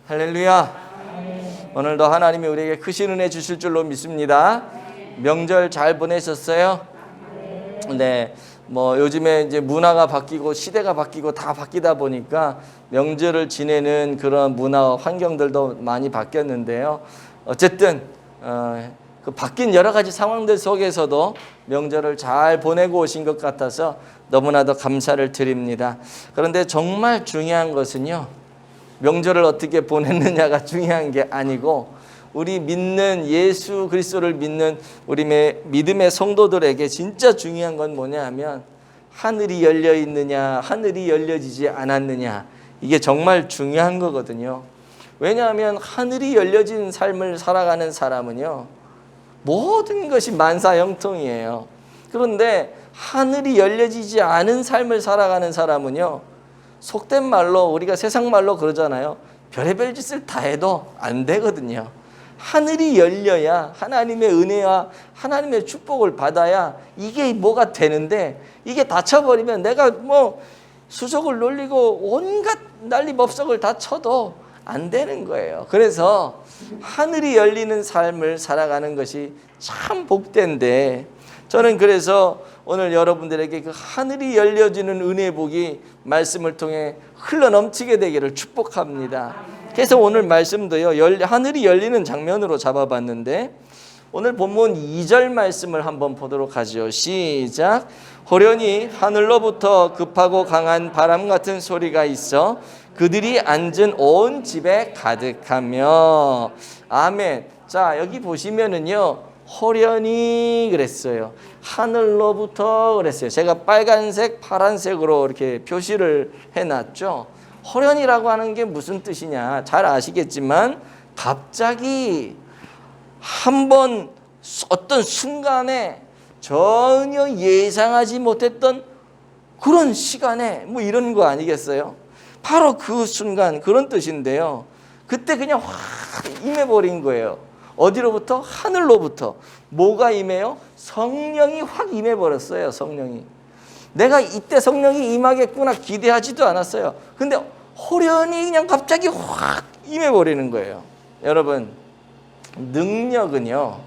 할렐루야. 오늘도 하나님이 우리에게 크신 은혜 주실 줄로 믿습니다. 명절 잘 보내셨어요? 네. 요즘에 이제 문화가 바뀌고 시대가 바뀌고 다 바뀌다 보니까 명절을 지내는 그런 문화 환경들도 많이 바뀌었는데요. 어쨌든 그 바뀐 여러 가지 상황들 속에서도 명절을 잘 보내고 오신 것 같아서 너무나도 감사를 드립니다. 그런데 정말 중요한 것은요, 명절을 어떻게 보냈느냐가 중요한 게 아니고, 우리 믿는 예수 그리스도를 믿는 우리 믿음의 성도들에게 진짜 중요한 건 뭐냐 하면, 하늘이 열려 있느냐 하늘이 열려지지 않았느냐, 이게 정말 중요한 거거든요. 왜냐하면 하늘이 열려진 삶을 살아가는 사람은요, 모든 것이 만사형통이에요. 그런데 하늘이 열려지지 않은 삶을 살아가는 사람은요, 속된 말로 우리가 세상 말로 그러잖아요. 별의별 짓을 다 해도 안 되거든요. 하늘이 열려야 하나님의 은혜와 하나님의 축복을 받아야 이게 뭐가 되는데, 이게 닫혀버리면 내가 수족을 놀리고 온갖 난리법석을 다 쳐도 안 되는 거예요. 그래서 하늘이 열리는 삶을 살아가는 것이 참 복된데, 저는 그래서 오늘 여러분들에게 그 하늘이 열려지는 은혜 복이 말씀을 통해 흘러넘치게 되기를 축복합니다. 그래서 오늘 말씀도요, 하늘이 열리는 장면으로 잡아봤는데, 오늘 본문 2절 말씀을 한번 보도록 하죠. 시작. 호련히 하늘로부터 급하고 강한 바람 같은 소리가 있어 그들이 앉은 온 집에 가득하며. 아멘. 자, 여기 보시면은요, 호련히 그랬어요. 하늘로부터 그랬어요. 제가 빨간색, 파란색으로 이렇게 표시를 해놨죠. 호련이라고 하는 게 무슨 뜻이냐, 잘 아시겠지만, 갑자기 한번 어떤 순간에 전혀 예상하지 못했던 그런 시간에 이런 거 아니겠어요? 바로 그 순간, 그런 뜻인데요. 그때 그냥 확 임해버린 거예요. 어디로부터? 하늘로부터. 뭐가 임해요? 성령이 확 임해버렸어요. 성령이. 내가 이때 성령이 임하겠구나 기대하지도 않았어요. 근데 호련히 그냥 갑자기 확 임해버리는 거예요. 여러분, 능력은요,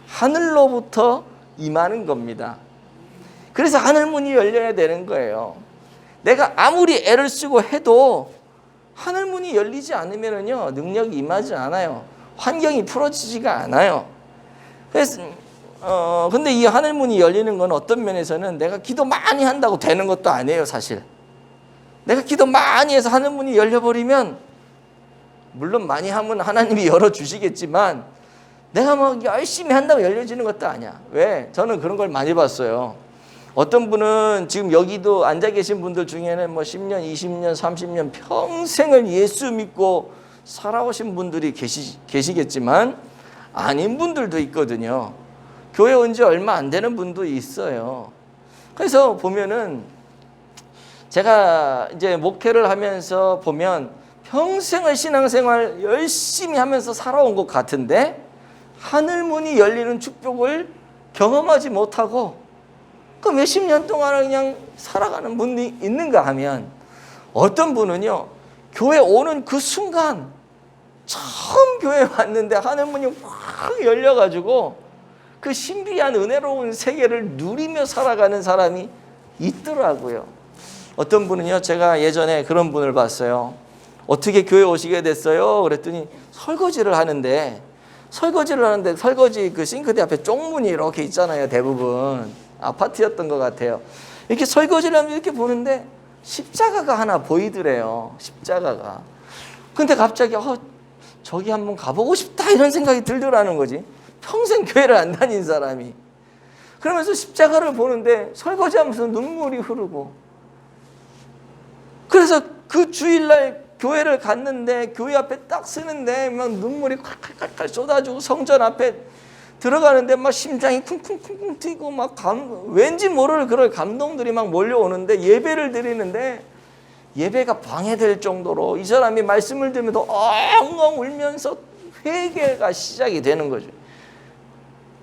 하늘로부터 임하는 겁니다. 그래서 하늘문이 열려야 되는 거예요. 내가 아무리 애를 쓰고 해도 하늘문이 열리지 않으면요, 능력이 임하지 않아요. 환경이 풀어지지가 않아요. 그래서 근데 이 하늘문이 열리는 건 어떤 면에서는 내가 기도 많이 한다고 되는 것도 아니에요, 사실. 내가 기도 많이 해서 하늘문이 열려버리면, 물론 많이 하면 하나님이 열어주시겠지만, 내가 열심히 한다고 열려지는 것도 아니야. 왜? 저는 그런 걸 많이 봤어요. 어떤 분은 지금 여기도 앉아 계신 분들 중에는 10년, 20년, 30년 평생을 예수 믿고 살아오신 분들이 계시겠지만, 아닌 분들도 있거든요. 교회 온 지 얼마 안 되는 분도 있어요. 그래서 보면은, 제가 이제 목회를 하면서 보면 평생을 신앙생활 열심히 하면서 살아온 것 같은데, 하늘문이 열리는 축복을 경험하지 못하고 그 몇십 년 동안 그냥 살아가는 분이 있는가 하면, 어떤 분은요, 교회 오는 그 순간, 처음 교회 왔는데 하늘문이 확 열려가지고 그 신비한 은혜로운 세계를 누리며 살아가는 사람이 있더라고요. 어떤 분은요, 제가 예전에 그런 분을 봤어요. 어떻게 교회 오시게 됐어요? 그랬더니 설거지 그 싱크대 앞에 쪽문이 이렇게 있잖아요. 대부분 아파트였던 것 같아요. 이렇게 설거지를 하면 이렇게 보는데 십자가가 하나 보이더래요. 십자가가. 근데 갑자기 저기 한번 가보고 싶다, 이런 생각이 들더라는 거지. 평생 교회를 안 다닌 사람이. 그러면서 십자가를 보는데 설거지하면서 눈물이 흐르고, 그래서 그 주일날 교회를 갔는데 교회 앞에 딱 서는데 막 눈물이 콸콸콸 쏟아지고, 성전 앞에 들어가는데 막 심장이 쿵쿵쿵쿵 뛰고 막 왠지 모를 그런 감동들이 막 몰려오는데, 예배를 드리는데 예배가 방해될 정도로 이 사람이 말씀을 들으면서 엉엉 울면서 회개가 시작이 되는 거죠.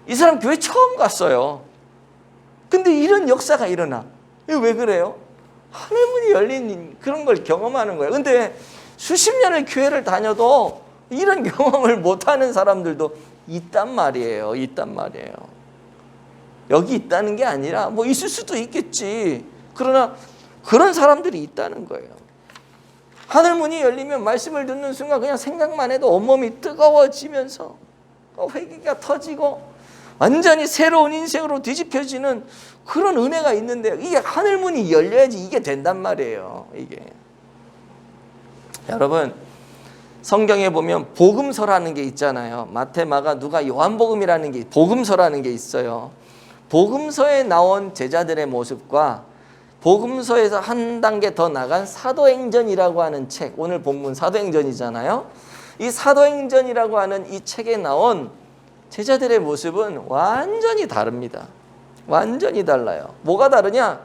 이 사람 교회 처음 갔어요. 근데 이런 역사가 일어나. 이거 왜 그래요? 하늘문이 열린 그런 걸 경험하는 거예요. 근데 수십 년을 교회를 다녀도 이런 경험을 못하는 사람들도 있단 말이에요. 있단 말이에요. 여기 있다는 게 아니라 뭐 있을 수도 있겠지. 그러나 그런 사람들이 있다는 거예요. 하늘문이 열리면 말씀을 듣는 순간 그냥 생각만 해도 온몸이 뜨거워지면서 회개가 터지고 완전히 새로운 인생으로 뒤집혀지는 그런 은혜가 있는데, 이게 하늘문이 열려야지 이게 된단 말이에요. 이게 여러분, 성경에 보면 복음서라는 게 있잖아요. 마태, 마가, 누가, 요한복음이라는 게, 복음서라는 게 있어요. 복음서에 나온 제자들의 모습과 복음서에서 한 단계 더 나간 사도행전이라고 하는 책, 오늘 본문 사도행전이잖아요. 이 사도행전이라고 하는 이 책에 나온 제자들의 모습은 완전히 다릅니다. 완전히 달라요. 뭐가 다르냐?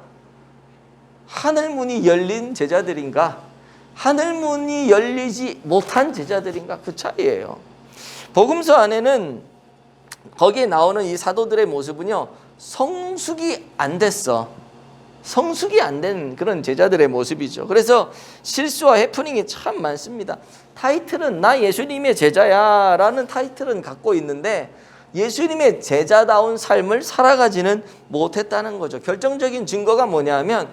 하늘문이 열린 제자들인가, 하늘문이 열리지 못한 제자들인가, 그 차이예요. 복음서 안에는 거기에 나오는 이 사도들의 모습은요, 성숙이 안 됐어. 성숙이 안 된 그런 제자들의 모습이죠. 그래서 실수와 해프닝이 참 많습니다. 타이틀은 나 예수님의 제자야 라는 타이틀은 갖고 있는데 예수님의 제자다운 삶을 살아가지는 못했다는 거죠. 결정적인 증거가 뭐냐면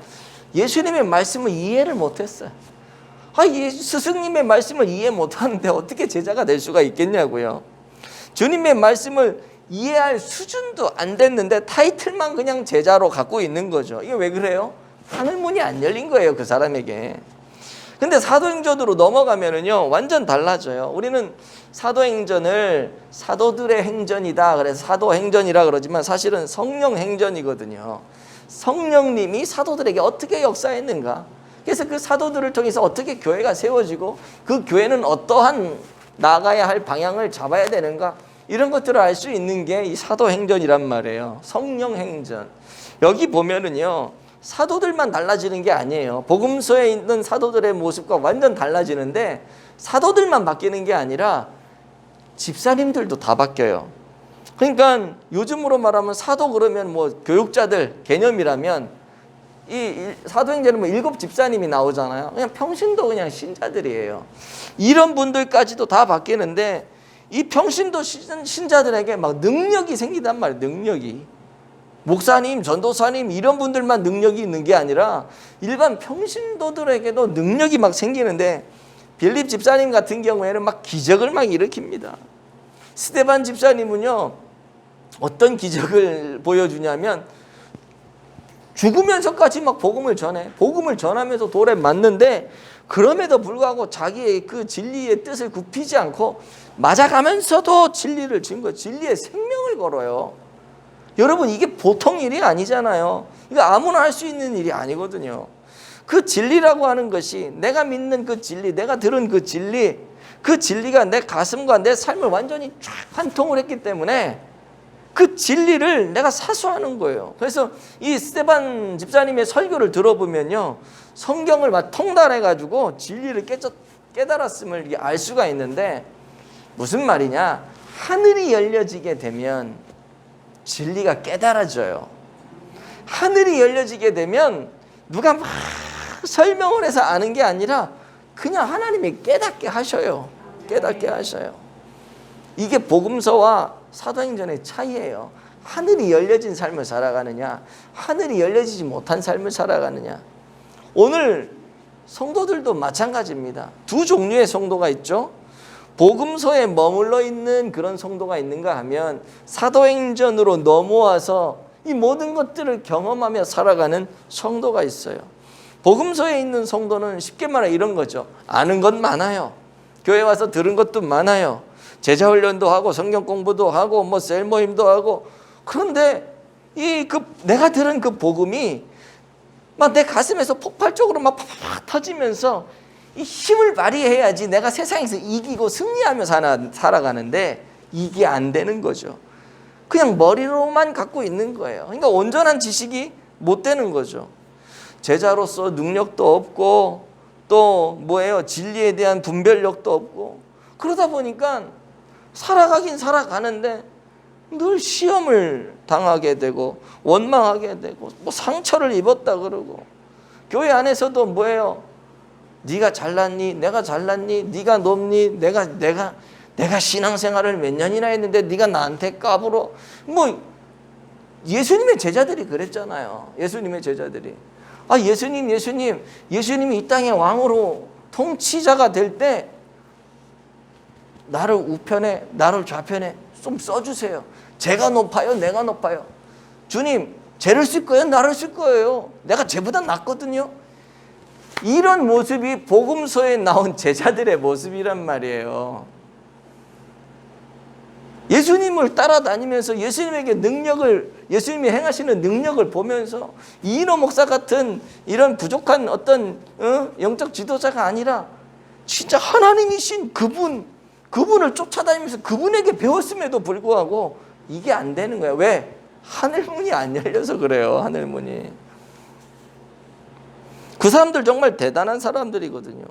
예수님의 말씀을 이해를 못했어요. 스승님의 말씀을 이해 못하는데 어떻게 제자가 될 수가 있겠냐고요. 주님의 말씀을 이해할 수준도 안 됐는데 타이틀만 그냥 제자로 갖고 있는 거죠. 이게 왜 그래요? 하늘문이 안 열린 거예요, 그 사람에게. 근데 사도행전으로 넘어가면은요, 완전 달라져요. 우리는 사도행전을 사도들의 행전이다, 그래서 사도행전이라 그러지만 사실은 성령 행전이거든요. 성령님이 사도들에게 어떻게 역사했는가, 그래서 그 사도들을 통해서 어떻게 교회가 세워지고 그 교회는 어떠한 나가야 할 방향을 잡아야 되는가, 이런 것들을 알 수 있는 게 이 사도행전이란 말이에요. 성령행전. 여기 보면은요, 사도들만 달라지는 게 아니에요. 복음서에 있는 사도들의 모습과 완전 달라지는데 사도들만 바뀌는 게 아니라 집사님들도 다 바뀌어요. 그러니까 요즘으로 말하면 사도 그러면 뭐 교육자들 개념이라면 이 사도행전은 뭐 7 집사님이 나오잖아요. 그냥 평신도 그냥 신자들이에요. 이런 분들까지도 다 바뀌는데 이 평신도 신자들에게 막 능력이 생기단 말이에요. 능력이. 목사님, 전도사님 이런 분들만 능력이 있는 게 아니라 일반 평신도들에게도 능력이 막 생기는데 빌립 집사님 같은 경우에는 막 기적을 막 일으킵니다. 스데반 집사님은요, 어떤 기적을 보여주냐면 죽으면서까지 막 복음을 전해. 복음을 전하면서 돌에 맞는데 그럼에도 불구하고 자기의 그 진리의 뜻을 굽히지 않고 맞아가면서도 진리를 진 거예요. 진리의 생명을 걸어요. 여러분, 이게 보통 일이 아니잖아요. 이거 아무나 할 수 있는 일이 아니거든요. 그 진리라고 하는 것이, 내가 믿는 그 진리, 내가 들은 그 진리, 그 진리가 내 가슴과 내 삶을 완전히 쫙 관통을 했기 때문에 그 진리를 내가 사수하는 거예요. 그래서 이 스데반 집사님의 설교를 들어보면요, 성경을 막 통달해가지고 진리를 깨달았음을 알 수가 있는데, 무슨 말이냐? 하늘이 열려지게 되면 진리가 깨달아져요. 하늘이 열려지게 되면 누가 막 설명을 해서 아는 게 아니라 그냥 하나님이 깨닫게 하셔요. 깨닫게 하셔요. 이게 복음서와 사도행전의 차이예요. 하늘이 열려진 삶을 살아가느냐, 하늘이 열려지지 못한 삶을 살아가느냐. 오늘 성도들도 마찬가지입니다. 두 종류의 성도가 있죠. 복음서에 머물러 있는 그런 성도가 있는가 하면 사도행전으로 넘어와서 이 모든 것들을 경험하며 살아가는 성도가 있어요. 복음서에 있는 성도는 쉽게 말해 이런 거죠. 아는 건 많아요. 교회 와서 들은 것도 많아요. 제자 훈련도 하고 성경 공부도 하고 뭐 셀 모임도 하고. 그런데 내가 들은 그 복음이 막 내 가슴에서 폭발적으로 막 팍팍 터지면서 이 힘을 발휘해야지 내가 세상에서 이기고 승리하며 살아가는데 이게 안 되는 거죠. 그냥 머리로만 갖고 있는 거예요. 그러니까 온전한 지식이 못 되는 거죠. 제자로서 능력도 없고 또 진리에 대한 분별력도 없고, 그러다 보니까 살아가긴 살아가는데 늘 시험을 당하게 되고 원망하게 되고 뭐 상처를 입었다 그러고, 교회 안에서도 뭐예요? 네가 잘났니? 내가 잘났니? 네가 높니? 내가 신앙생활을 몇 년이나 했는데 네가 나한테 까불어? 뭐 예수님의 제자들이 그랬잖아요. 예수님의 제자들이. 아, 예수님이 이 땅의 왕으로 통치자가 될 때 나를 우편에, 나를 좌편에 좀 써주세요. 제가 높아요? 내가 높아요? 주님, 쟤를 쓸 거예요? 나를 쓸 거예요? 내가 쟤보다 낫거든요? 이런 모습이 복음서에 나온 제자들의 모습이란 말이에요. 예수님을 따라다니면서 예수님이 행하시는 능력을 보면서 이인호 목사 같은 이런 부족한 어떤 영적 지도자가 아니라 진짜 하나님이신 그분을 쫓아다니면서 그분에게 배웠음에도 불구하고 이게 안 되는 거야. 왜? 하늘문이 안 열려서 그래요. 하늘문이. 그 사람들 정말 대단한 사람들이거든요.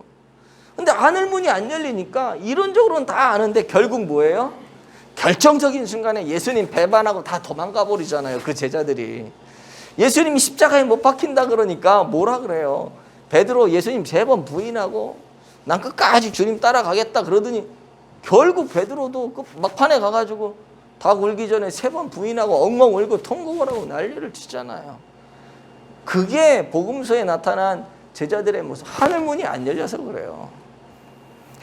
근데 하늘문이 안 열리니까 이론적으로는 다 아는데 결국 뭐예요? 결정적인 순간에 예수님 배반하고 다 도망가 버리잖아요. 그 제자들이. 예수님이 십자가에 못 박힌다 그러니까 뭐라 그래요? 베드로 예수님 3번 부인하고 난 끝까지 주님 따라가겠다 그러더니 결국 베드로도 그 막판에 가가지고 닭 울기 전에 3번 부인하고 엉엉 울고 통곡을 하고 난리를 치잖아요. 그게 복음서에 나타난 제자들의 모습. 하늘문이 안 열려서 그래요.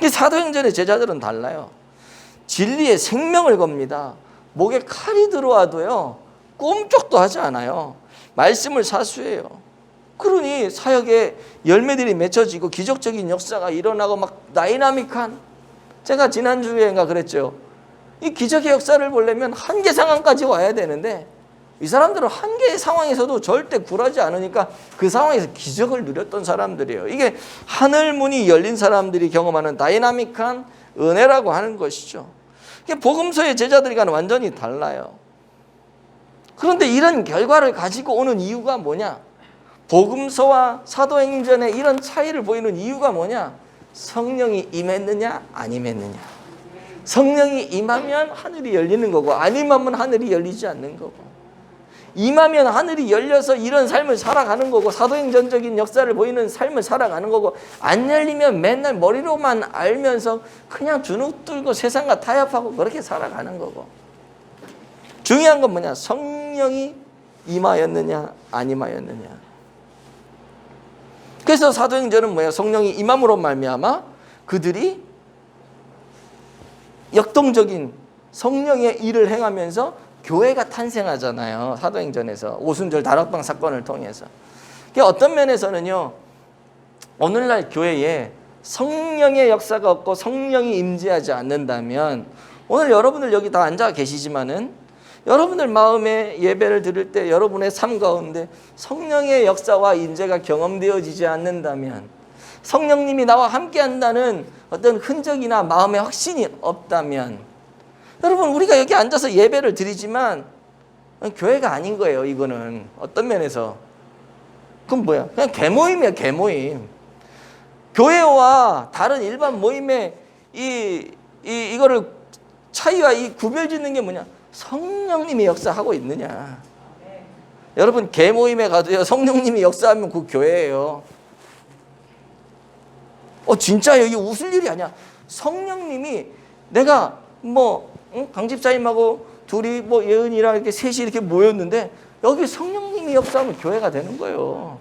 사도행전의 제자들은 달라요. 진리의 생명을 겁니다. 목에 칼이 들어와도요 꼼짝도 하지 않아요. 말씀을 사수해요. 그러니 사역에 열매들이 맺혀지고 기적적인 역사가 일어나고 막 다이나믹한, 제가 지난주에인가 그랬죠. 이 기적의 역사를 보려면 한계 상황까지 와야 되는데 이 사람들은 한계의 상황에서도 절대 굴하지 않으니까 그 상황에서 기적을 누렸던 사람들이에요. 이게 하늘문이 열린 사람들이 경험하는 다이나믹한 은혜라고 하는 것이죠. 복음서의 제자들과는 완전히 달라요. 그런데 이런 결과를 가지고 오는 이유가 뭐냐? 복음서와 사도행전의 이런 차이를 보이는 이유가 뭐냐? 성령이 임했느냐 안 임했느냐. 성령이 임하면 하늘이 열리는 거고 안 임하면 하늘이 열리지 않는 거고, 임하면 하늘이 열려서 이런 삶을 살아가는 거고 사도행전적인 역사를 보이는 삶을 살아가는 거고, 안 열리면 맨날 머리로만 알면서 그냥 주눅 들고 세상과 타협하고 그렇게 살아가는 거고. 중요한 건 뭐냐? 성령이 임하였느냐 안 임하였느냐. 그래서 사도행전은 뭐예요? 성령이 임함으로 말미암아 그들이 역동적인 성령의 일을 행하면서 교회가 탄생하잖아요. 사도행전에서 오순절 다락방 사건을 통해서. 어떤 면에서는요, 오늘날 교회에 성령의 역사가 없고 성령이 임재하지 않는다면, 오늘 여러분들 여기 다 앉아 계시지만은 여러분들 마음에 예배를 드릴 때 여러분의 삶 가운데 성령의 역사와 임재가 경험되어지지 않는다면, 성령님이 나와 함께 한다는 어떤 흔적이나 마음의 확신이 없다면, 여러분 우리가 여기 앉아서 예배를 드리지만 교회가 아닌 거예요. 이거는 어떤 면에서 그럼 뭐야? 그냥 개모임이야. 개모임. 교회와 다른 일반 모임의 이거를 차이와 이 구별 짓는 게 뭐냐? 성령님이 역사하고 있느냐. 여러분 개모임에 가도요 성령님이 역사하면 그 교회예요. 진짜 여기 웃을 일이 아니야. 성령님이, 내가 강 집사님하고 둘이 예은이랑 이렇게 셋이 이렇게 모였는데 여기 성령님이 역사하면 교회가 되는 거예요.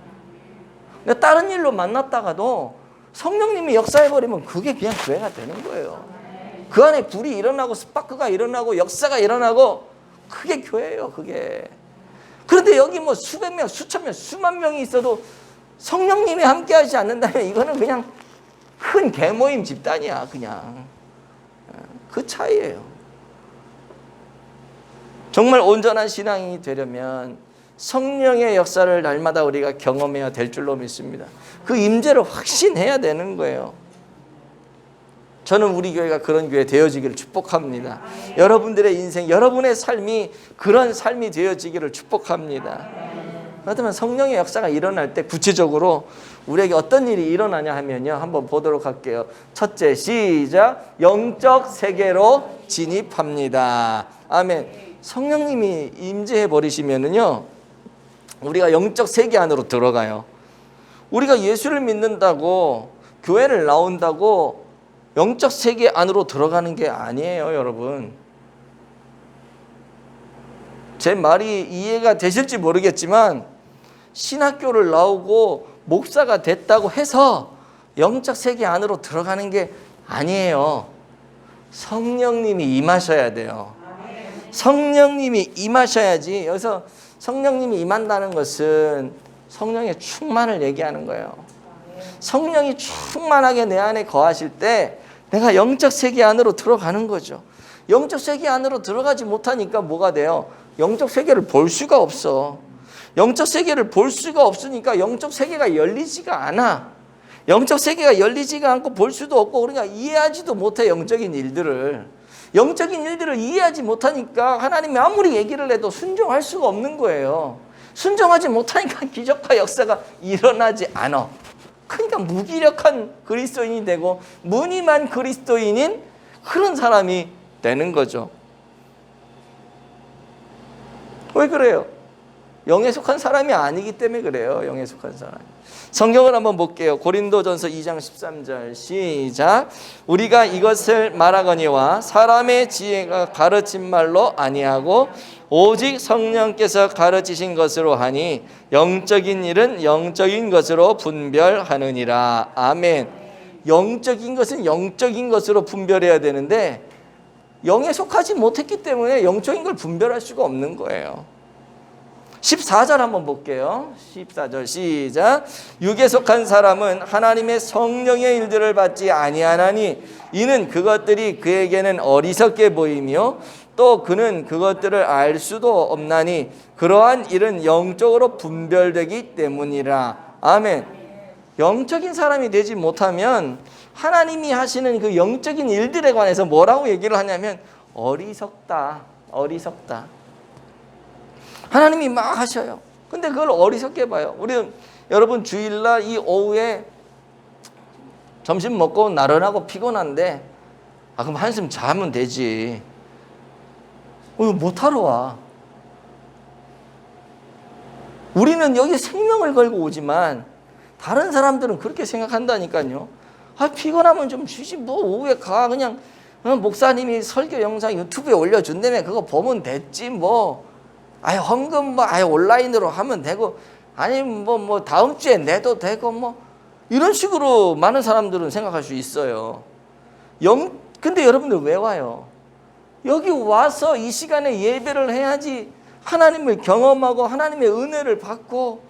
내가 다른 일로 만났다가도 성령님이 역사해버리면 그게 그냥 교회가 되는 거예요. 그 안에 불이 일어나고 스파크가 일어나고 역사가 일어나고 그게 교회예요. 그게. 그런데 여기 수백 명, 수천 명, 수만 명이 있어도 성령님이 함께하지 않는다면 이거는 그냥 큰 개모임 집단이야. 그냥 그 차이예요. 정말 온전한 신앙이 되려면 성령의 역사를 날마다 우리가 경험해야 될 줄로 믿습니다. 그 임재를 확신해야 되는 거예요. 저는 우리 교회가 그런 교회 되어지기를 축복합니다. 여러분들의 인생, 여러분의 삶이 그런 삶이 되어지기를 축복합니다. 그렇다면 성령의 역사가 일어날 때 구체적으로 우리에게 어떤 일이 일어나냐 하면요, 한번 보도록 할게요. 첫째, 시작. 영적 세계로 진입합니다. 아멘. 성령님이 임재해 버리시면은요, 우리가 영적 세계 안으로 들어가요. 우리가 예수를 믿는다고, 교회를 나온다고 영적 세계 안으로 들어가는 게 아니에요, 여러분. 제 말이 이해가 되실지 모르겠지만, 신학교를 나오고 목사가 됐다고 해서 영적 세계 안으로 들어가는 게 아니에요. 성령님이 임하셔야 돼요. 성령님이 임하셔야지. 여기서 성령님이 임한다는 것은 성령의 충만을 얘기하는 거예요. 성령이 충만하게 내 안에 거하실 때 내가 영적 세계 안으로 들어가는 거죠. 영적 세계 안으로 들어가지 못하니까 뭐가 돼요? 영적 세계를 볼 수가 없어. 영적 세계를 볼 수가 없으니까 영적 세계가 열리지가 않아. 영적 세계가 열리지가 않고 볼 수도 없고, 그러니까 이해하지도 못해. 영적인 일들을 이해하지 못하니까 하나님이 아무리 얘기를 해도 순종할 수가 없는 거예요. 순종하지 못하니까 기적과 역사가 일어나지 않아. 그러니까 무기력한 그리스도인이 되고 무늬만 그리스도인인 그런 사람이 되는 거죠. 왜 그래요? 영에 속한 사람이 아니기 때문에 그래요. 영에 속한 사람. 성경을 한번 볼게요. 고린도전서 2장 13절 시작. 우리가 이것을 말하거니와 사람의 지혜가 가르친 말로 아니하고 오직 성령께서 가르치신 것으로 하니 영적인 일은 영적인 것으로 분별하느니라. 아멘. 영적인 것은 영적인 것으로 분별해야 되는데 영에 속하지 못했기 때문에 영적인 걸 분별할 수가 없는 거예요. 14절 한번 볼게요. 14절 시작. 육에 속한 사람은 하나님의 성령의 일들을 받지 아니하나니 이는 그것들이 그에게는 어리석게 보이며 또 그는 그것들을 알 수도 없나니 그러한 일은 영적으로 분별되기 때문이라. 아멘. 영적인 사람이 되지 못하면 하나님이 하시는 그 영적인 일들에 관해서 뭐라고 얘기를 하냐면 어리석다. 하나님이 막 하셔요. 근데 그걸 어리석게 봐요. 여러분 주일날 이 오후에 점심 먹고 나른하고 피곤한데 그럼 한숨 자면 되지. 이거 못하러 와. 우리는 여기 생명을 걸고 오지만 다른 사람들은 그렇게 생각한다니까요. 피곤하면 좀 쉬지 뭐 오후에 가. 그냥 목사님이 설교 영상 유튜브에 올려준다며 그거 보면 됐지 뭐. 헌금 온라인으로 하면 되고, 아니면 뭐 다음 주에 내도 되고, 뭐 이런 식으로 많은 사람들은 생각할 수 있어요. 근데 여러분들 왜 와요? 여기 와서 이 시간에 예배를 해야지 하나님을 경험하고 하나님의 은혜를 받고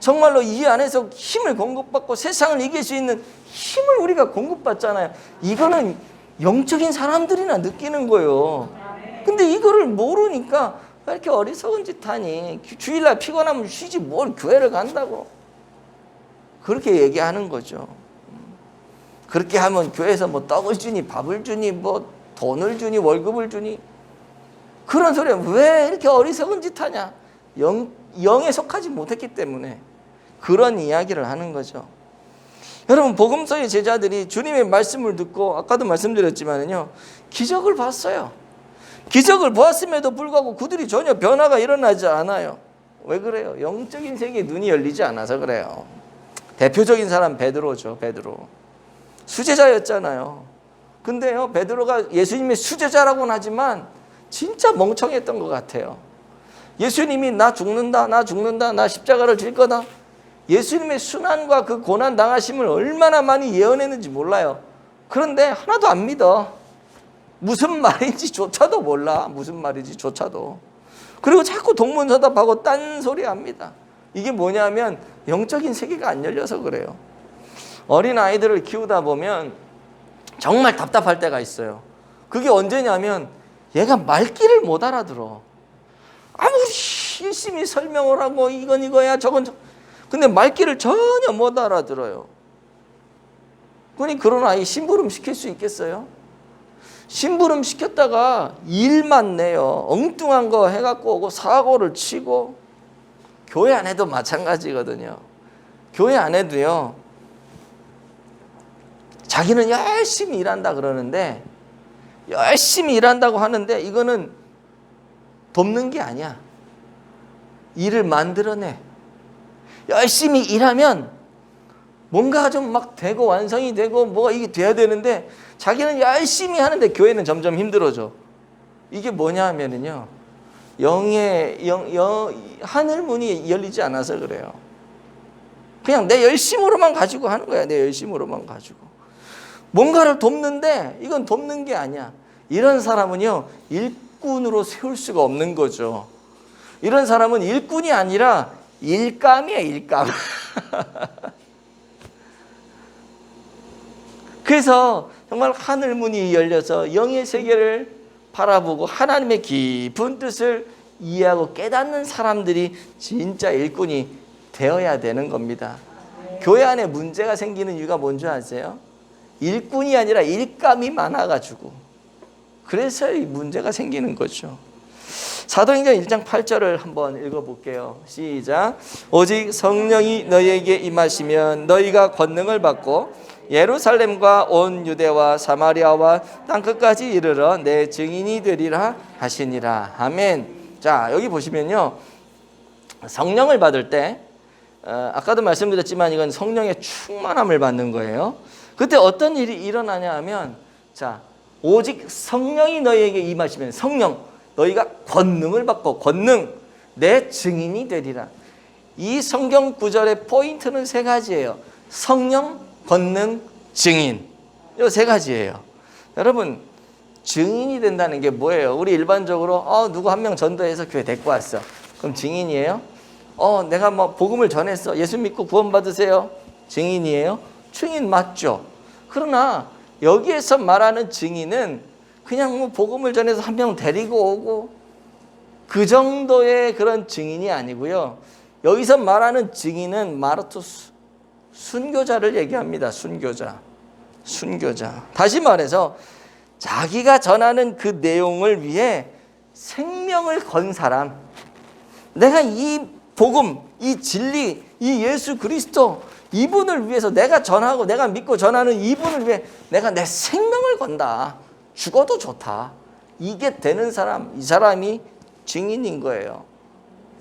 정말로 이 안에서 힘을 공급받고 세상을 이길 수 있는 힘을 우리가 공급받잖아요. 이거는 영적인 사람들이나 느끼는 거예요. 근데 이거를 모르니까 왜 이렇게 어리석은 짓 하니? 주일날 피곤하면 쉬지 뭘 교회를 간다고. 그렇게 얘기하는 거죠. 그렇게 하면 교회에서 뭐 떡을 주니 밥을 주니 뭐 돈을 주니 월급을 주니 그런 소리야. 왜 이렇게 어리석은 짓 하냐? 영에 속하지 못했기 때문에 그런 이야기를 하는 거죠. 여러분 복음서의 제자들이 주님의 말씀을 듣고 아까도 말씀드렸지만요 기적을 봤어요. 기적을 보았음에도 불구하고 그들이 전혀 변화가 일어나지 않아요. 왜 그래요? 영적인 세계에 눈이 열리지 않아서 그래요. 대표적인 사람 베드로죠. 베드로 수제자였잖아요. 근데요 베드로가 예수님의 수제자라고는 하지만 진짜 멍청했던 것 같아요. 예수님이 나 죽는다 나 십자가를 질 거다. 예수님의 순환과 그 고난 당하심을 얼마나 많이 예언했는지 몰라요. 그런데 하나도 안 믿어. 무슨 말인지조차도 몰라. 무슨 말인지조차도. 그리고 자꾸 동문서답하고 딴소리 합니다. 이게 뭐냐면 영적인 세계가 안 열려서 그래요. 어린 아이들을 키우다 보면 정말 답답할 때가 있어요. 그게 언제냐면 얘가 말귀를 못 알아들어. 아무리 열심히 설명을 하고 이건 이거야 저건 근데 말귀를 전혀 못 알아들어요. 그러니 그런 아이 심부름 시킬 수 있겠어요? 심부름 시켰다가 일만 내요. 엉뚱한 거 해갖고 오고 사고를 치고. 교회 안에도 마찬가지거든요. 교회 안에도요 자기는 열심히 일한다 그러는데 열심히 일한다고 하는데 이거는 돕는 게 아니야. 일을 만들어내. 열심히 일하면 뭔가 좀 막 되고 완성이 되고 뭐가 이게 돼야 되는데 자기는 열심히 하는데 교회는 점점 힘들어져. 이게 뭐냐 하면은요. 하늘 문이 열리지 않아서 그래요. 그냥 내 열심으로만 가지고 하는 거야. 내 열심으로만 가지고. 뭔가를 돕는데 이건 돕는 게 아니야. 이런 사람은요. 일꾼으로 세울 수가 없는 거죠. 이런 사람은 일꾼이 아니라 일감이야, 일감. 그래서 정말 하늘 문이 열려서 영의 세계를 바라보고 하나님의 깊은 뜻을 이해하고 깨닫는 사람들이 진짜 일꾼이 되어야 되는 겁니다. 교회 안에 문제가 생기는 이유가 뭔지 아세요? 일꾼이 아니라 일감이 많아가지고. 그래서 이 문제가 생기는 거죠. 사도행전 1장 8절을 한번 읽어볼게요. 시작. 오직 성령이 너희에게 임하시면 너희가 권능을 받고 예루살렘과 온 유대와 사마리아와 땅끝까지 이르러 내 증인이 되리라 하시니라. 아멘. 자, 여기 보시면요. 성령을 받을 때 아까도 말씀드렸지만 이건 성령의 충만함을 받는 거예요. 그때 어떤 일이 일어나냐 하면 자, 오직 성령이 너희에게 임하시면 성령 너희가 권능을 받고 권능 내 증인이 되리라. 이 성경 구절의 포인트는 세 가지예요. 성령, 권능, 증인. 이 세 가지예요. 여러분 증인이 된다는 게 뭐예요? 우리 일반적으로 누구 한 명 전도해서 교회 데리고 왔어. 그럼 증인이에요? 내가 뭐 복음을 전했어. 예수 믿고 구원 받으세요. 증인이에요? 증인 맞죠? 그러나 여기에서 말하는 증인은 그냥 뭐 복음을 전해서 한 명 데리고 오고 그 정도의 그런 증인이 아니고요. 여기서 말하는 증인은 마르투스 순교자를 얘기합니다. 순교자. 다시 말해서 자기가 전하는 그 내용을 위해 생명을 건 사람. 내가 이 복음, 이 진리, 이 예수 그리스도 이분을 위해서 내가 전하고 내가 믿고 전하는 이분을 위해 내가 내 생명을 건다. 죽어도 좋다. 이게 되는 사람, 이 사람이 증인인 거예요.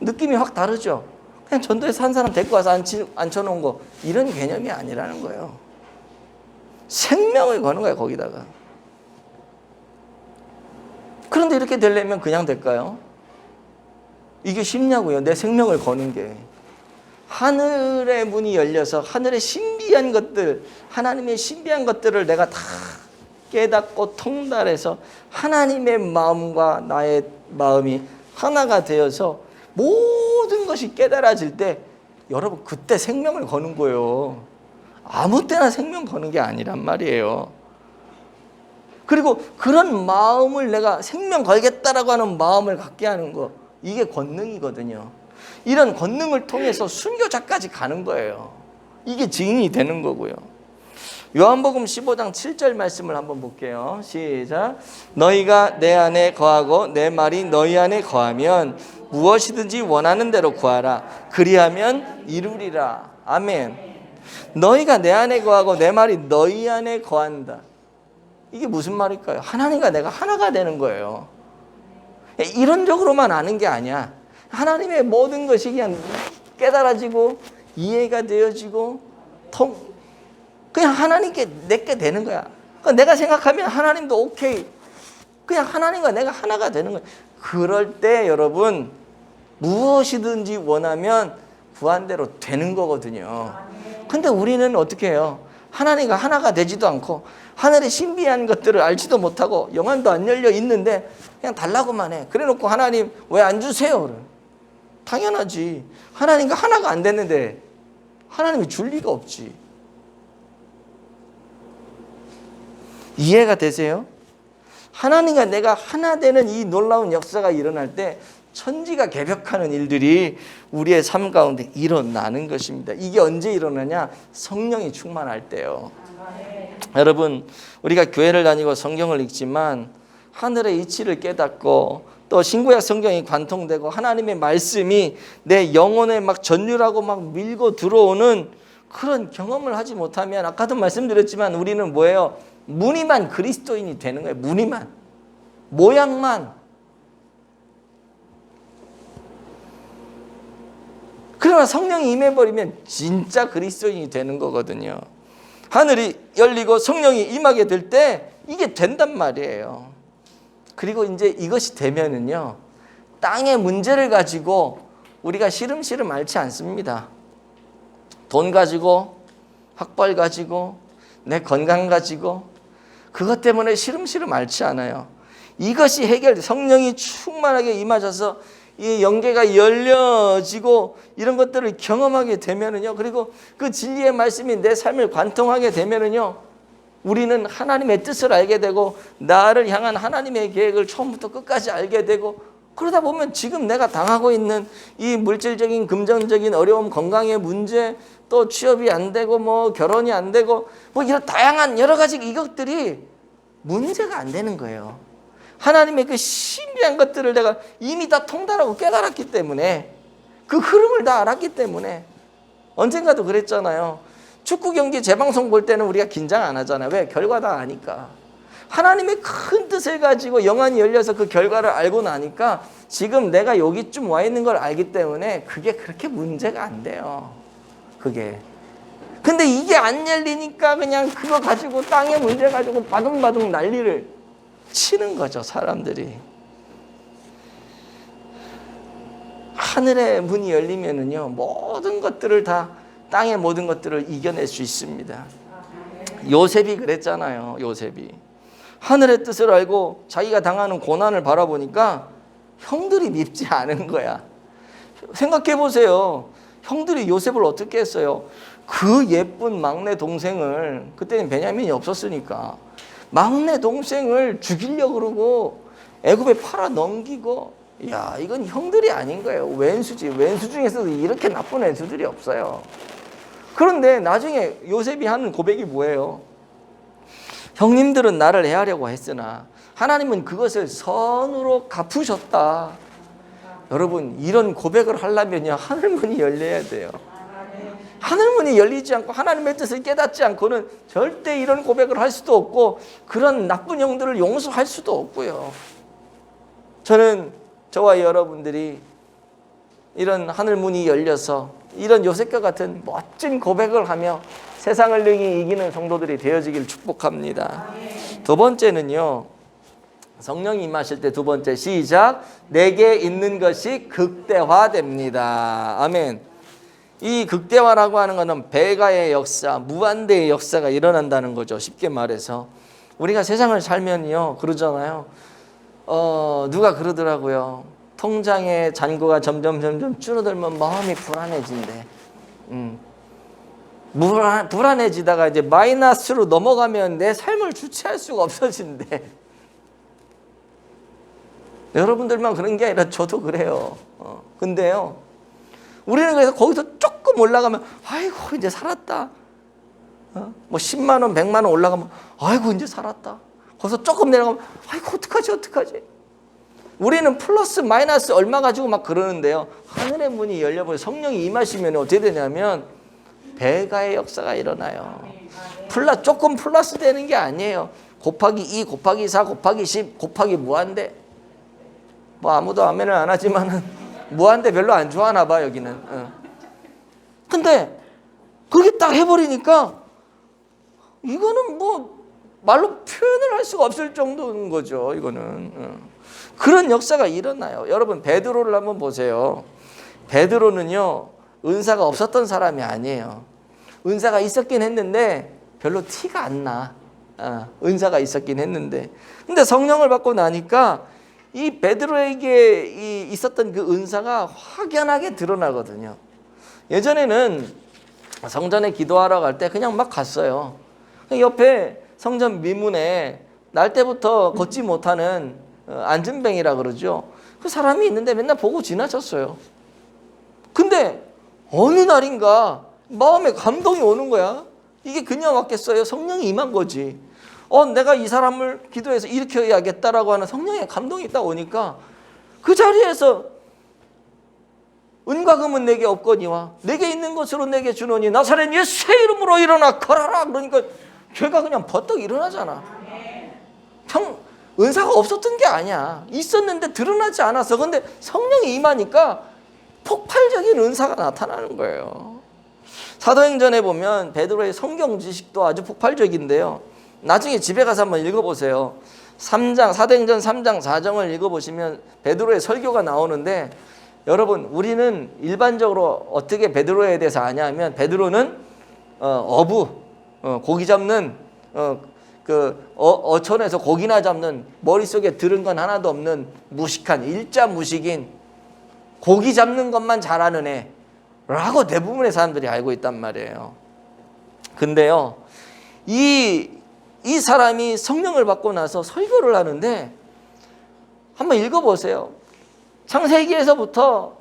느낌이 확 다르죠. 그냥 전도에서 한 사람 데리고 와서 앉혀놓은 거 이런 개념이 아니라는 거예요. 생명을 거는 거예요. 거기다가. 그런데 이렇게 되려면 그냥 될까요? 이게 쉽냐고요. 내 생명을 거는 게. 하늘의 문이 열려서 하늘의 신비한 것들, 하나님의 신비한 것들을 내가 다 깨닫고 통달해서 하나님의 마음과 나의 마음이 하나가 되어서 모든 것이 깨달아질 때 여러분 그때 생명을 거는 거예요. 아무 때나 생명 거는 게 아니란 말이에요. 그리고 그런 마음을 내가 생명 걸겠다라고 하는 마음을 갖게 하는 거 이게 권능이거든요. 이런 권능을 통해서 순교자까지 가는 거예요. 이게 증인이 되는 거고요. 요한복음 15장 7절 말씀을 한번 볼게요. 시작. 너희가 내 안에 거하고 내 말이 너희 안에 거하면 무엇이든지 원하는 대로 구하라. 그리하면 이루리라. 아멘. 너희가 내 안에 거하고 내 말이 너희 안에 거한다. 이게 무슨 말일까요? 하나님과 내가 하나가 되는 거예요. 이론적으로만 아는 게 아니야. 하나님의 모든 것이 그냥 깨달아지고 이해가 되어지고 그냥 하나님께 내게 되는 거야. 그러니까 내가 생각하면 하나님도 오케이. 그냥 하나님과 내가 하나가 되는 거야. 그럴 때 여러분 무엇이든지 원하면 구한 대로 되는 거거든요. 근데 우리는 어떻게 해요? 하나님과 하나가 되지도 않고 하늘의 신비한 것들을 알지도 못하고 영안도 안 열려 있는데 그냥 달라고만 해. 그래 놓고 하나님 왜 안 주세요? 당연하지. 하나님과 하나가 안 됐는데 하나님이 줄 리가 없지. 이해가 되세요? 하나님과 내가 하나 되는 이 놀라운 역사가 일어날 때 천지가 개벽하는 일들이 우리의 삶 가운데 일어나는 것입니다. 이게 언제 일어나냐? 성령이 충만할 때요. 여러분 우리가 교회를 다니고 성경을 읽지만 하늘의 이치를 깨닫고 또 신구약 성경이 관통되고 하나님의 말씀이 내 영혼에 막 전율하고 막 밀고 들어오는 그런 경험을 하지 못하면 아까도 말씀드렸지만 우리는 뭐예요? 무늬만 그리스도인이 되는 거예요. 무늬만. 모양만. 그러나 성령이 임해버리면 진짜 그리스도인이 되는 거거든요. 하늘이 열리고 성령이 임하게 될 때 이게 된단 말이에요. 그리고 이제 이것이 되면은요, 땅의 문제를 가지고 우리가 시름시름 앓지 않습니다. 돈 가지고, 학벌 가지고, 내 건강 가지고, 그것 때문에 시름시름 앓지 않아요. 이것이 성령이 충만하게 임하셔서 이 영계가 열려지고 이런 것들을 경험하게 되면은요, 그리고 그 진리의 말씀이 내 삶을 관통하게 되면은요, 우리는 하나님의 뜻을 알게 되고 나를 향한 하나님의 계획을 처음부터 끝까지 알게 되고, 그러다 보면 지금 내가 당하고 있는 이 물질적인 금전적인 어려움, 건강의 문제, 또 취업이 안 되고 뭐 결혼이 안 되고 뭐 이런 다양한 여러 가지 이것들이 문제가 안 되는 거예요. 하나님의 그 신비한 것들을 내가 이미 다 통달하고 깨달았기 때문에, 그 흐름을 다 알았기 때문에. 언젠가도 그랬잖아요. 축구 경기 재방송 볼 때는 우리가 긴장 안 하잖아요. 왜? 결과 다 아니까. 하나님의 큰 뜻을 가지고 영안이 열려서 그 결과를 알고 나니까 지금 내가 여기쯤 와 있는 걸 알기 때문에 그게 그렇게 문제가 안 돼요. 그게. 근데 이게 안 열리니까 그냥 그거 가지고 땅의 문제 가지고 바둥바둥 난리를 치는 거죠, 사람들이. 하늘의 문이 열리면은요, 모든 것들을 다, 땅의 모든 것들을 이겨낼 수 있습니다. 요셉이 그랬잖아요. 요셉이 하늘의 뜻을 알고 자기가 당하는 고난을 바라보니까 형들이 밉지 않은 거야. 생각해 보세요. 형들이 요셉을 어떻게 했어요? 그 예쁜 막내 동생을, 그때는 베냐민이 없었으니까 막내 동생을 죽이려고 그러고 애굽에 팔아 넘기고, 야, 이건 형들이 아닌 거예요. 왼수지. 왼수 중에서도 이렇게 나쁜 왼수들이 없어요. 그런데 나중에 요셉이 하는 고백이 뭐예요? 형님들은 나를 해하려고 했으나 하나님은 그것을 선으로 갚으셨다. 여러분, 이런 고백을 하려면요, 하늘문이 열려야 돼요. 하늘문이 열리지 않고 하나님의 뜻을 깨닫지 않고는 절대 이런 고백을 할 수도 없고 그런 나쁜 영들을 용서할 수도 없고요. 저는 저와 여러분들이 이런 하늘문이 열려서 이런 요셉과 같은 멋진 고백을 하며 세상을 능히 이기는 성도들이 되어지길 축복합니다. 두 번째는요, 성령이 임하실 때 두 번째, 시작. 내게 있는 것이 극대화됩니다. 아멘. 이 극대화라고 하는 것은 배가의 역사, 무한대의 역사가 일어난다는 거죠. 쉽게 말해서 우리가 세상을 살면요, 그러잖아요. 누가 그러더라고요. 통장의 잔고가 점점 줄어들면 마음이 불안해진대. 불안해지다가 이제 마이너스로 넘어가면 내 삶을 주체할 수가 없어진대. 여러분들만 그런 게 아니라 저도 그래요. 근데요, 우리는 그래서 거기서 조금 올라가면 아이고 이제 살았다. 뭐 10만 원, 100만 원 올라가면 아이고 이제 살았다. 거기서 조금 내려가면 아이고 어떡하지. 우리는 플러스 마이너스 얼마 가지고 막 그러는데요, 하늘의 문이 열려버려 성령이 임하시면 어떻게 되냐면 배가의 역사가 일어나요. 조금 플러스 되는 게 아니에요. 곱하기 2, 곱하기 4, 곱하기 10, 곱하기 무한대. 뭐 아무도 아멘을 안 하지만은 무한대 별로 안 좋아하나 봐, 여기는. 근데 그게 딱 해버리니까 이거는 뭐 말로 표현을 할 수가 없을 정도인 거죠, 이거는. 그런 역사가 일어나요. 여러분, 베드로를 한번 보세요. 베드로는요, 은사가 없었던 사람이 아니에요. 은사가 있었긴 했는데 별로 티가 안 나. 은사가 있었긴 했는데. 근데 성령을 받고 나니까 이 베드로에게 있었던 그 은사가 확연하게 드러나거든요. 예전에는 성전에 기도하러 갈 때 그냥 막 갔어요. 옆에 성전 미문에 날 때부터 걷지 못하는 안전뱅이라 그러죠. 그 사람이 있는데 맨날 보고 지나쳤어요. 근데 어느 날인가 마음에 감동이 오는 거야. 이게 그냥 왔겠어요? 성령이 임한 거지. 내가 이 사람을 기도해서 일으켜야겠다라고 하는 성령의 감동이 딱 오니까 그 자리에서 은과 금은 내게 없거니와 내게 있는 것으로 내게 주노니 나사렛 예수의 이름으로 일어나 걸어라. 그러니까 걔가 그냥 버떡 일어나잖아. 은사가 없었던 게 아니야. 있었는데 드러나지 않았어. 근데 성령이 임하니까 폭발적인 은사가 나타나는 거예요. 사도행전에 보면 베드로의 성경 지식도 아주 폭발적인데요. 나중에 집에 가서 한번 읽어보세요. 3장, 사도행전 3장 4정을 읽어보시면 베드로의 설교가 나오는데, 여러분, 우리는 일반적으로 어떻게 베드로에 대해서 아냐면, 베드로는 고기 잡는 어촌에서 고기나 잡는, 머릿속에 들은 건 하나도 없는 무식한 일자 무식인, 고기 잡는 것만 잘하는 애라고 대부분의 사람들이 알고 있단 말이에요. 근데요, 이 사람이 성령을 받고 나서 설교를 하는데, 한번 읽어보세요. 창세기에서부터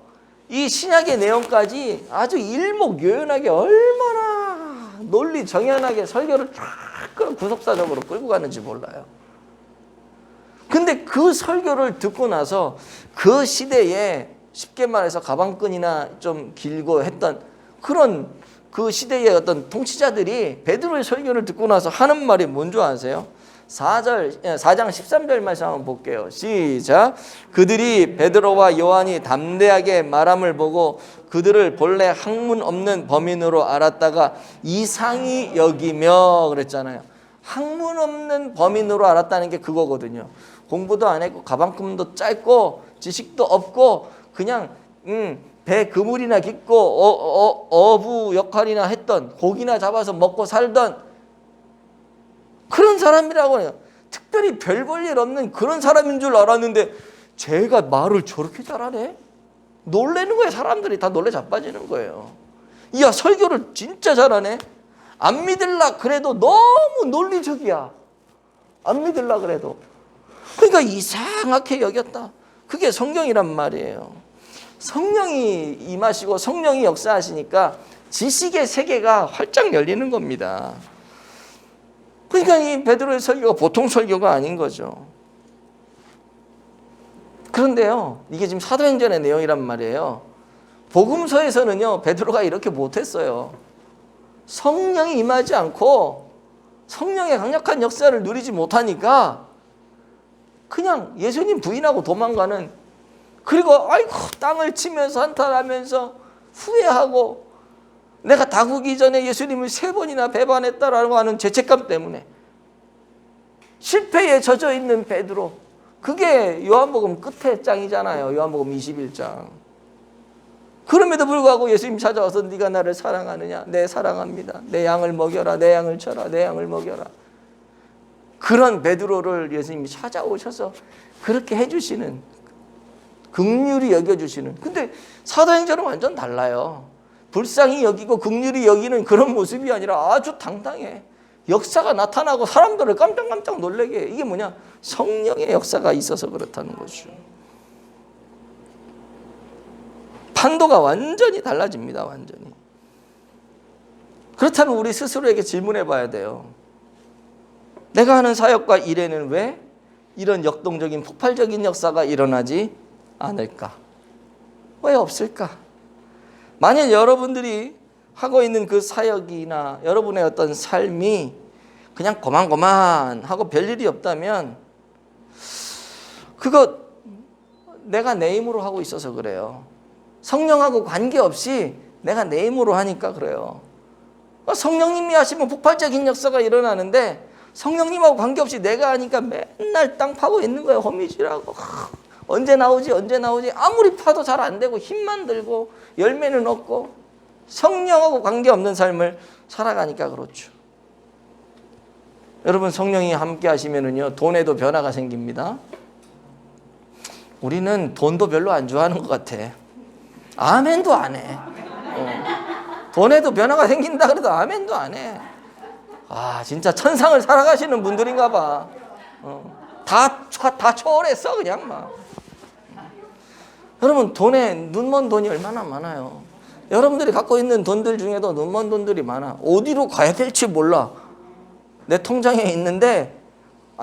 이 신약의 내용까지 아주 일목요연하게 얼마나 논리 정연하게 설교를 쫙 구속사적으로 끌고 가는지 몰라요. 근데 그 설교를 듣고 나서 그 시대에, 쉽게 말해서 가방끈이나 좀 길고 했던 그런 그 시대의 어떤 통치자들이 베드로의 설교를 듣고 나서 하는 말이 뭔지 아세요? 4장 13절 말씀 한번 볼게요. 시작. 그들이 베드로와 요한이 담대하게 말함을 보고 그들을 본래 학문 없는 범인으로 알았다가 이상히 여기며, 그랬잖아요. 학문 없는 범인으로 알았다는 게 그거거든요. 공부도 안 했고 가방끈도 짧고 지식도 없고 그냥 배 그물이나 깃고 어부 역할이나 했던, 고기나 잡아서 먹고 살던 그런 사람이라고 해요. 특별히 별 볼 일 없는 그런 사람인 줄 알았는데 쟤가 말을 저렇게 잘하네? 놀래는 거예요. 사람들이 다 놀래 자빠지는 거예요. 야, 설교를 진짜 잘하네? 안 믿을라 그래도 너무 논리적이야. 안 믿을라 그래도. 그러니까 이상하게 여겼다. 그게 성경이란 말이에요. 성령이 임하시고 성령이 역사하시니까 지식의 세계가 활짝 열리는 겁니다. 그러니까 이 베드로의 설교가 보통 설교가 아닌 거죠. 그런데요, 이게 지금 사도행전의 내용이란 말이에요. 복음서에서는요, 베드로가 이렇게 못했어요. 성령이 임하지 않고 성령의 강력한 역사를 누리지 못하니까 그냥 예수님 부인하고 도망가는, 그리고 아이고 땅을 치면서 한탄하면서 후회하고 내가 다구기 전에 예수님을 3번이나 배반했다라고 하는 죄책감 때문에 실패에 젖어 있는 베드로, 그게 요한복음 끝에 장이잖아요. 요한복음 21장. 그럼에도 불구하고 예수님 찾아와서 네가 나를 사랑하느냐? 네, 사랑합니다. 내 양을 먹여라. 내 양을 쳐라. 내 양을 먹여라. 그런 베드로를 예수님이 찾아오셔서 그렇게 해주시는, 긍휼히 여겨주시는. 근데 사도행전은 완전 달라요. 불쌍히 여기고 긍휼히 여기는 그런 모습이 아니라 아주 당당해. 역사가 나타나고 사람들을 깜짝깜짝 놀라게 해. 이게 뭐냐? 성령의 역사가 있어서 그렇다는 거죠. 판도가 완전히 달라집니다. 완전히. 그렇다면 우리 스스로에게 질문해 봐야 돼요. 내가 하는 사역과 일에는 왜 이런 역동적인 폭발적인 역사가 일어나지 않을까? 왜 없을까? 만약 여러분들이 하고 있는 그 사역이나 여러분의 어떤 삶이 그냥 고만고만하고 별일이 없다면 그거 내가 내 힘으로 하고 있어서 그래요. 성령하고 관계없이 내가 내 힘으로 하니까 그래요. 성령님이 하시면 폭발적인 역사가 일어나는데 성령님하고 관계없이 내가 하니까 맨날 땅 파고 있는 거예요. 허미질하고 언제 나오지 아무리 파도 잘 안 되고 힘만 들고 열매는 없고 성령하고 관계없는 삶을 살아가니까 그렇죠. 여러분, 성령이 함께 하시면은요, 돈에도 변화가 생깁니다. 우리는 돈도 별로 안 좋아하는 것 같아. 아멘도 안 해. 돈에도 변화가 생긴다 그래도 아멘도 안 해. 아, 진짜 천상을 살아가시는 분들인가 봐. 다 초월했어 그냥 막. 여러분, 돈에 눈먼 돈이 얼마나 많아요. 여러분들이 갖고 있는 돈들 중에도 눈먼 돈들이 많아. 어디로 가야 될지 몰라. 내 통장에 있는데,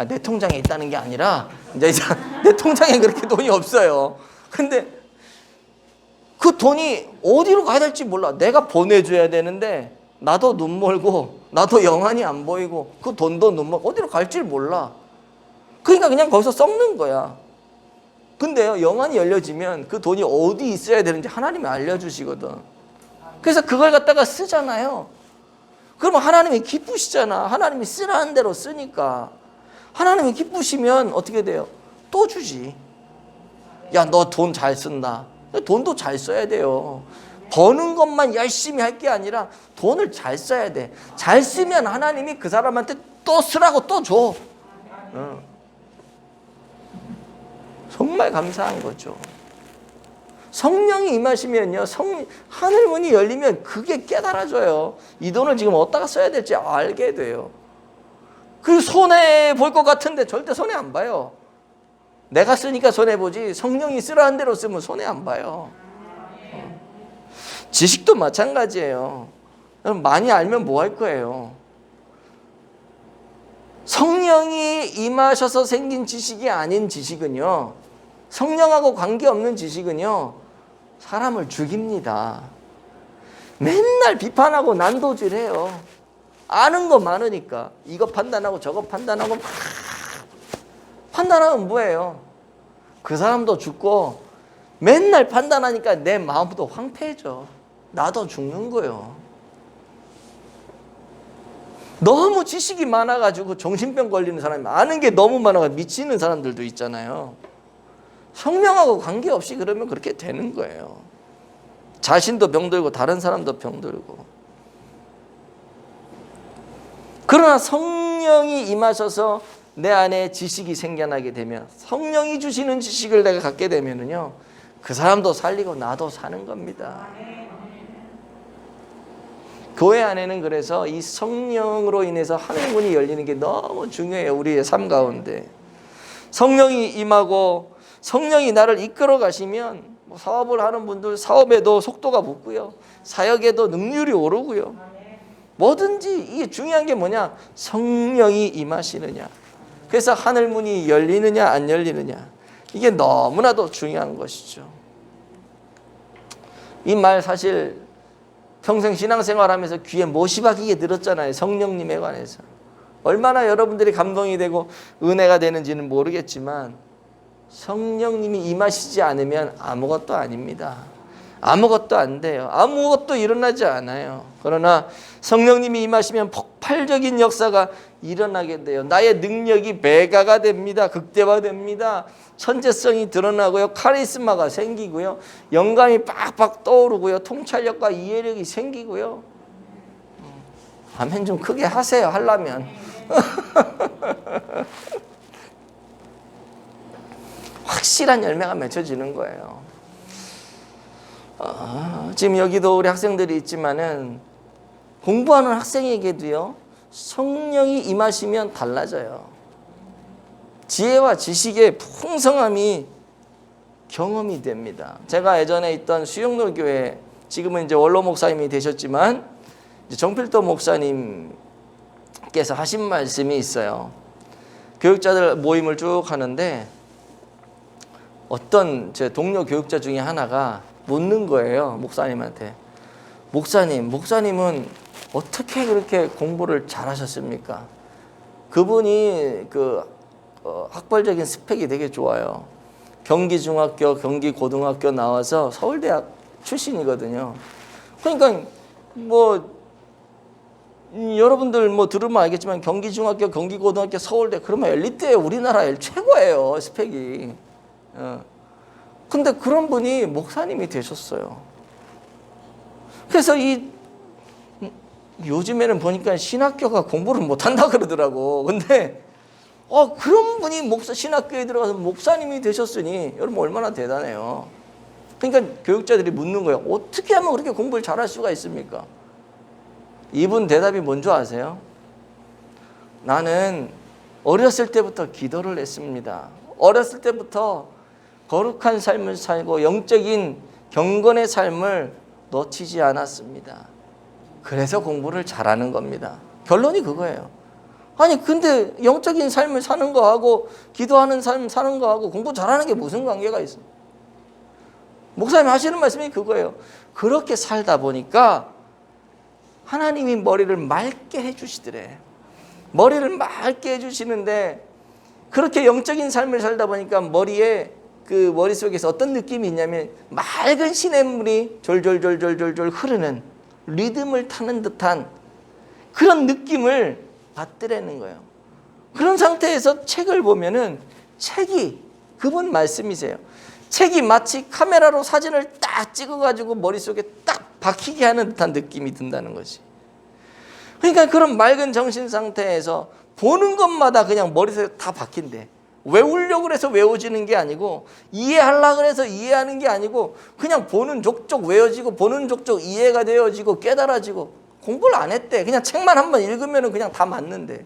내 통장에 있다는 게 아니라 이제 내 통장에 그렇게 돈이 없어요. 근데 그 돈이 어디로 가야 될지 몰라. 내가 보내줘야 되는데 나도 눈 멀고 나도 영안이 안 보이고 그 돈도 눈 멀고 어디로 갈지 몰라. 그러니까 그냥 거기서 썩는 거야. 근데요, 영안이 열려지면 그 돈이 어디 있어야 되는지 하나님이 알려주시거든. 그래서 그걸 갖다가 쓰잖아요. 그러면 하나님이 기쁘시잖아. 하나님이 쓰라는 대로 쓰니까. 하나님이 기쁘시면 어떻게 돼요? 또 주지. 야, 너 돈 잘 쓴다. 돈도 잘 써야 돼요. 버는 것만 열심히 할 게 아니라 돈을 잘 써야 돼. 잘 쓰면 하나님이 그 사람한테 또 쓰라고 또 줘. 정말 감사한 거죠. 성령이 임하시면요, 하늘 문이 열리면 그게 깨달아져요. 이 돈을 지금 어디다가 써야 될지 알게 돼요. 그 손해 볼 것 같은데 절대 손해 안 봐요. 내가 쓰니까 손해 보지 성령이 쓰라는 대로 쓰면 손해 안 봐요. 지식도 마찬가지예요. 많이 알면 뭐 할 거예요? 성령이 임하셔서 생긴 지식이 아닌 지식은요, 성령하고 관계없는 지식은요, 사람을 죽입니다. 맨날 비판하고 난도질해요. 아는 거 많으니까 이거 판단하고 저거 판단하고 막 판단하면 뭐예요? 그 사람도 죽고 맨날 판단하니까 내 마음도 황폐해져. 나도 죽는 거예요. 너무 지식이 많아가지고 정신병 걸리는 사람이, 아는 게 너무 많아가지고 미치는 사람들도 있잖아요. 성령하고 관계없이 그러면 그렇게 되는 거예요. 자신도 병들고 다른 사람도 병들고. 그러나 성령이 임하셔서 내 안에 지식이 생겨나게 되면, 성령이 주시는 지식을 내가 갖게 되면은요, 그 사람도 살리고 나도 사는 겁니다. 교회 안에는 그래서 이 성령으로 인해서 하늘 문이 열리는 게 너무 중요해요. 우리의 삶 가운데 성령이 임하고 성령이 나를 이끌어 가시면, 뭐 사업을 하는 분들 사업에도 속도가 붙고요, 사역에도 능률이 오르고요, 뭐든지. 이게 중요한 게 뭐냐? 성령이 임하시느냐. 그래서 하늘 문이 열리느냐 안 열리느냐, 이게 너무나도 중요한 것이죠. 이 말 사실 평생 신앙생활하면서 귀에 못이 박히게 들었잖아요. 성령님에 관해서 얼마나 여러분들이 감동이 되고 은혜가 되는지는 모르겠지만, 성령님이 임하시지 않으면 아무것도 아닙니다. 아무것도 안 돼요. 아무것도 일어나지 않아요. 그러나 성령님이 임하시면 폭발적인 역사가 일어나게 돼요. 나의 능력이 배가가 됩니다. 극대화됩니다. 천재성이 드러나고요, 카리스마가 생기고요, 영감이 빡빡 떠오르고요, 통찰력과 이해력이 생기고요. 아멘 좀 크게 하세요, 하려면. 확실한 열매가 맺혀지는 거예요. 지금 여기도 우리 학생들이 있지만은, 공부하는 학생에게도요, 성령이 임하시면 달라져요. 지혜와 지식의 풍성함이 경험이 됩니다. 제가 예전에 있던 수영로 교회, 지금은 이제 원로 목사님이 되셨지만 이제 정필도 목사님께서 하신 말씀이 있어요. 교육자들 모임을 쭉 하는데 어떤 제 동료 교육자 중에 하나가 묻는 거예요, 목사님한테. 목사님은 어떻게 그렇게 공부를 잘하셨습니까? 그분이 학벌적인 스펙이 되게 좋아요. 경기중학교, 경기고등학교 나와서 서울대학 출신이거든요. 그러니까 여러분들 들으면 알겠지만 경기중학교, 경기고등학교, 서울대, 그러면 엘리트예요. 우리나라 최고예요, 스펙이. 근데 그런 분이 목사님이 되셨어요. 그래서 요즘에는 보니까 신학교가 공부를 못한다 그러더라고. 근데 그런 분이 신학교에 들어가서 목사님이 되셨으니 여러분 얼마나 대단해요. 그러니까 교육자들이 묻는 거예요. 어떻게 하면 그렇게 공부를 잘할 수가 있습니까? 이분 대답이 뭔지 아세요? 나는 어렸을 때부터 기도를 했습니다. 어렸을 때부터 거룩한 삶을 살고 영적인 경건의 삶을 놓치지 않았습니다. 그래서 공부를 잘하는 겁니다. 결론이 그거예요. 아니 근데 영적인 삶을 사는 거하고 기도하는 삶 사는 거하고 공부 잘하는 게 무슨 관계가 있어? 목사님 하시는 말씀이 그거예요. 그렇게 살다 보니까 하나님이 머리를 맑게 해주시더래. 머리를 맑게 해주시는데, 그렇게 영적인 삶을 살다 보니까 머리에 그 머릿속에서 어떤 느낌이 있냐면 맑은 시냇물이 졸졸졸졸졸졸 흐르는 리듬을 타는 듯한 그런 느낌을 받으라는 거예요. 그런 상태에서 책을 보면은 책이 그분 말씀이세요. 책이 마치 카메라로 사진을 딱 찍어가지고 머릿속에 딱 박히게 하는 듯한 느낌이 든다는 거지. 그러니까 그런 맑은 정신 상태에서 보는 것마다 그냥 머릿속에 다 박힌대. 외우려고 해서 외워지는 게 아니고 이해하려고 해서 이해하는 게 아니고 그냥 보는 족족 외워지고 보는 족족 이해가 되어지고 깨달아지고 공부를 안 했대. 그냥 책만 한번 읽으면 그냥 다 맞는데.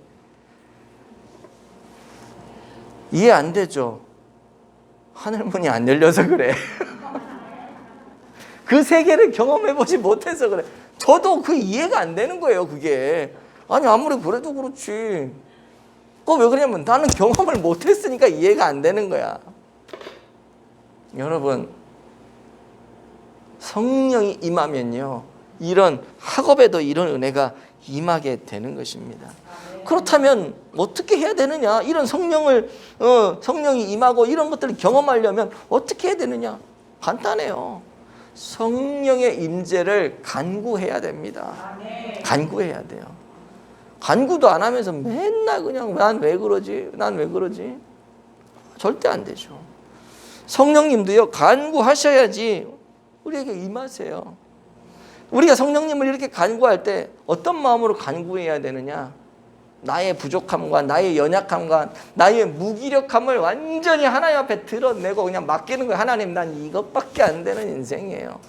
이해 안 되죠? 하늘문이 안 열려서 그래. 그 세계를 경험해보지 못해서 그래. 저도 그 이해가 안 되는 거예요, 그게. 아니, 아무리 그래도 그렇지. 왜 그러냐면 나는 경험을 못했으니까 이해가 안 되는 거야. 여러분, 성령이 임하면요, 이런 학업에도 이런 은혜가 임하게 되는 것입니다. 그렇다면 어떻게 해야 되느냐? 이런 성령이 임하고 이런 것들을 경험하려면 어떻게 해야 되느냐? 간단해요. 성령의 임재를 간구해야 됩니다. 간구해야 돼요. 간구도 안 하면서 맨날 그냥 난 왜 그러지? 난 왜 그러지? 절대 안 되죠. 성령님도요, 간구하셔야지 우리에게 임하세요. 우리가 성령님을 이렇게 간구할 때 어떤 마음으로 간구해야 되느냐? 나의 부족함과 나의 연약함과 나의 무기력함을 완전히 하나님 앞에 드러내고 그냥 맡기는 거예요. 하나님, 난 이것밖에 안 되는 인생이에요.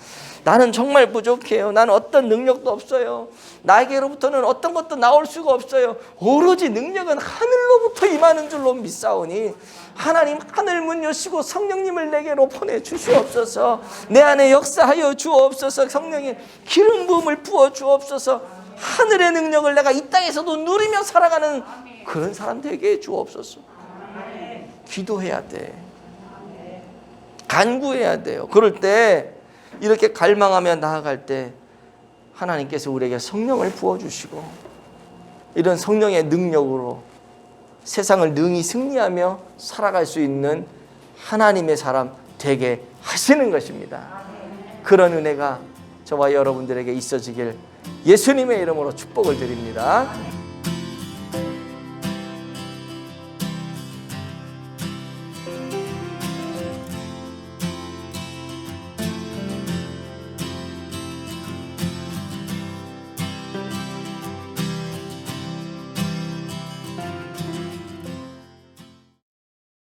나는 정말 부족해요. 나는 어떤 능력도 없어요. 나에게로부터는 어떤 것도 나올 수가 없어요. 오로지 능력은 하늘로부터 임하는 줄로 믿사오니 하나님, 하늘문 여시고 성령님을 내게로 보내주시옵소서. 내 안에 역사하여 주옵소서. 성령의 기름 부음을 부어 주옵소서. 하늘의 능력을 내가 이 땅에서도 누리며 살아가는 그런 사람 되게 해 주옵소서. 기도해야 돼. 간구해야 돼요. 그럴 때 이렇게 갈망하며 나아갈 때 하나님께서 우리에게 성령을 부어주시고 이런 성령의 능력으로 세상을 능히 승리하며 살아갈 수 있는 하나님의 사람 되게 하시는 것입니다. 그런 은혜가 저와 여러분들에게 있어지길 예수님의 이름으로 축복을 드립니다.